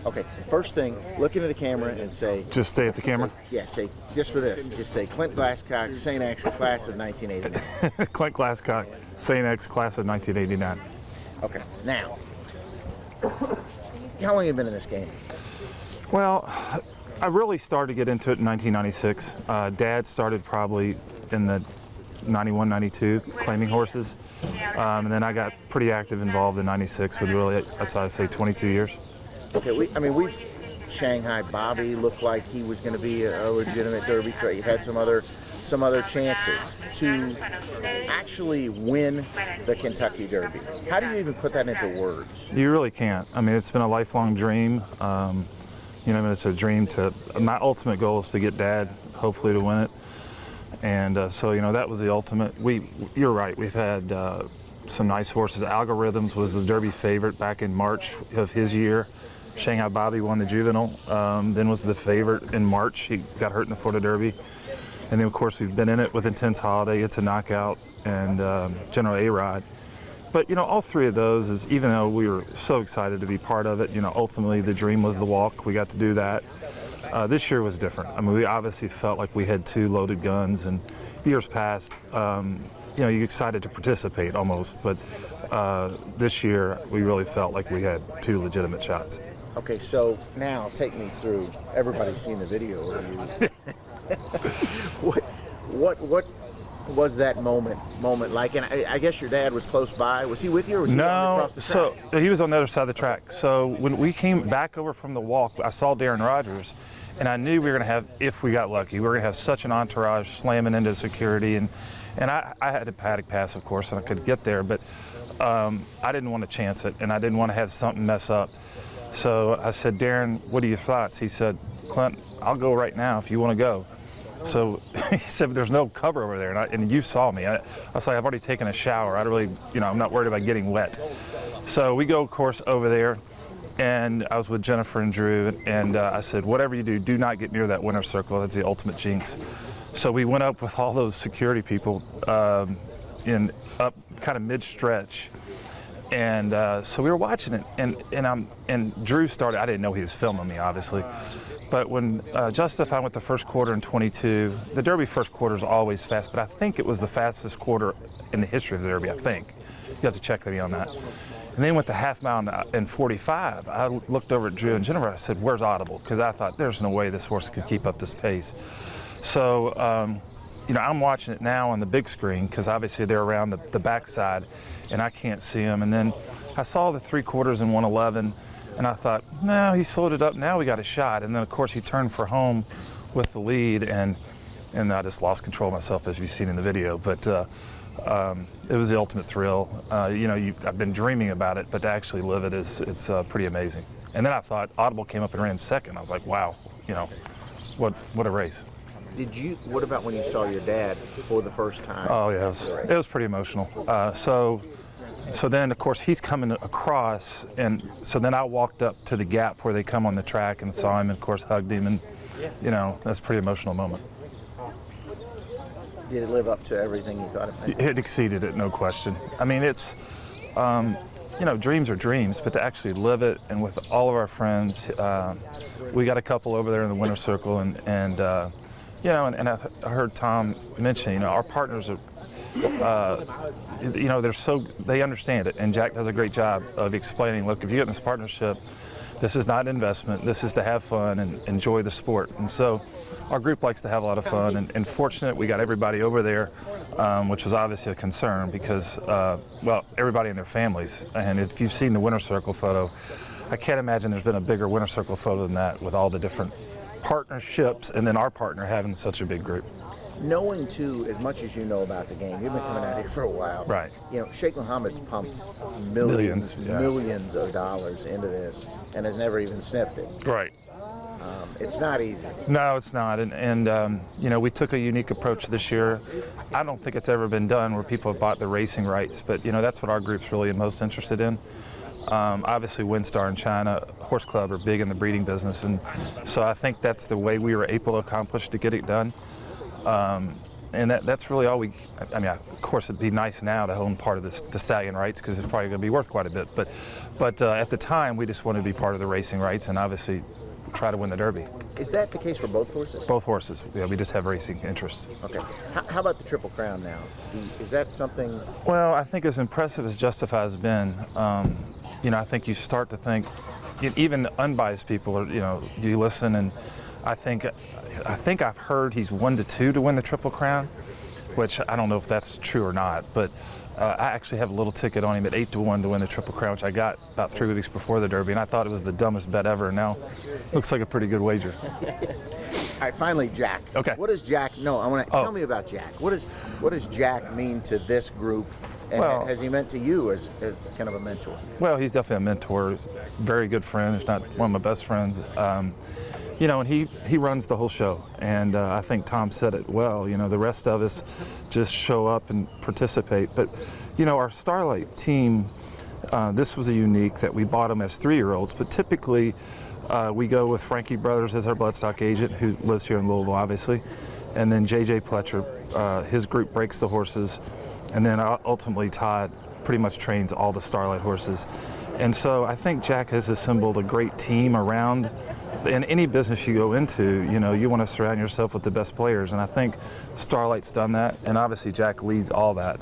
Okay, first thing, look into the camera and say... Just stay at the camera? Say, just for this, just say Clint Glasscock, St. X, class of 1989. Clint Glasscock, St. X, class of 1989. Okay, now, how long have you been in this game? Well, I really started to get into it in 1996. Dad started probably in the 91, 92, claiming horses. And then I got pretty active involved in 96 with really, that's how I say, 22 years. Okay, we've Shanghai Bobby looked like he was going to be a legitimate Derby trade. You've had some other chances to actually win the Kentucky Derby. How do you even put that into words? You really can't. I mean, it's been a lifelong dream. It's a dream my ultimate goal is to get Dad, hopefully, to win it. And so, that was the ultimate. You're right, we've had some nice horses. Algorithms was the Derby favorite back in March of his year. Shanghai Bobby won the juvenile, then was the favorite in March. He got hurt in the Florida Derby. And then, of course, we've been in it with Intense Holiday, It's a Knockout, and General A-Rod. But, all three of those, is even though we were so excited to be part of it, ultimately the dream was the walk. We got to do that. This year was different. I mean, we obviously felt like we had two loaded guns, and years past, you're excited to participate almost, but this year we really felt like we had two legitimate shots. Okay, so now take me through. Everybody's seen the video of you. What was that moment like? And I guess your dad was close by. Was he with you, or was he across the track? So he was on the other side of the track. So when we came back over from the walk, I saw Darren Rogers, and I knew we were going to have, if we got lucky, we were going to have such an entourage slamming into security. And I had a paddock pass, of course, and I could get there, but I didn't want to chance it, and I didn't want to have something mess up. So I said, Darren, what are your thoughts? He said, Clint, I'll go right now if you want to go. So he said, there's no cover over there. And you saw me. I was like, I've already taken a shower. I'm not worried about getting wet. So we go, of course, over there. And I was with Jennifer and Drew. And I said, whatever you do, do not get near that winner's circle. That's the ultimate jinx. So we went up with all those security people up kind of mid-stretch. And so we were watching it, and Drew started. I didn't know he was filming me, obviously. But when justified with the first quarter in 22, the Derby first quarter is always fast, but I think it was the fastest quarter in the history of the Derby, I think. You have to check me on that. And then with the half mile in 45, I looked over at Drew and Jennifer. I said, where's Audible? Because I thought, there's no way this horse could keep up this pace. So, I'm watching it now on the big screen, because obviously they're around the backside, and I can't see them. And then I saw the 3/4 in 111, and I thought, no, he slowed it up. Now we got a shot. And then, of course, he turned for home with the lead, and I just lost control of myself, as you've seen in the video. But it was the ultimate thrill. I've been dreaming about it, but to actually live it it's pretty amazing. And then I thought Audible came up and ran second. I was like, wow, what a race. What about when you saw your dad for the first time? Oh, yeah, it was pretty emotional. So then, of course, he's coming across, and so then I walked up to the gap where they come on the track and saw him, and of course hugged him, and that's a pretty emotional moment. Did it live up to everything you thought it might? It exceeded it, no question. I mean, it's, dreams are dreams, but to actually live it, and with all of our friends, we got a couple over there in the winner's circle, and I heard Tom mention, our partners are, they understand it, and Jack does a great job of explaining, look, if you get in this partnership, this is not an investment, this is to have fun and enjoy the sport. And so our group likes to have a lot of fun, and fortunate we got everybody over there, which was obviously a concern because, everybody and their families. And if you've seen the winner's circle photo, I can't imagine there's been a bigger winner's circle photo than that, with all the different partnerships, and then our partner having such a big group. Knowing, too, as much as you know about the game, you've been coming out here for a while. Right. Sheikh Mohammed's pumped millions of dollars into this and has never even sniffed it. Right. It's not easy. No, it's not. And we took a unique approach this year. I don't think it's ever been done where people have bought the racing rights, but, that's what our group's really most interested in. Obviously, WinStar and China Horse Club are big in the breeding business, and so I think that's the way we were able to accomplish to get it done. and that's really all we. I mean, of course, it'd be nice now to own part of the stallion rights because it's probably going to be worth quite a bit. But at the time, we just wanted to be part of the racing rights and obviously try to win the Derby. Is that the case for both horses? Both horses. Yeah, we just have racing interest. Okay. How about the Triple Crown now? Is that something? Well, I think as impressive as Justify has been, I think you start to think, even unbiased people are, you listen, and I think I've heard he's 1-2 to win the Triple Crown, which I don't know if that's true or not, but I actually have a little ticket on him at 8-1 to win the Triple Crown, which I got about 3 weeks before the Derby, and I thought it was the dumbest bet ever, and now looks like a pretty good wager. All right, finally, Jack. Okay. What does Jack? No, I want to tell me about Jack. What does Jack mean to this group, and has he meant to you as kind of a mentor? Well, he's definitely a mentor. He's a very good friend, if not one of my best friends. And he runs the whole show, and I think Tom said it well. The rest of us just show up and participate. But, our Starlight team, this was a unique that we bought them as 3-year-olds, but typically we go with Frankie Brothers as our bloodstock agent, who lives here in Louisville, obviously, and then J.J. Pletcher, his group breaks the horses, and then ultimately Todd pretty much trains all the Starlight horses. And so I think Jack has assembled a great team around. In any business you go into, you want to surround yourself with the best players, and I think Starlight's done that, and obviously Jack leads all that.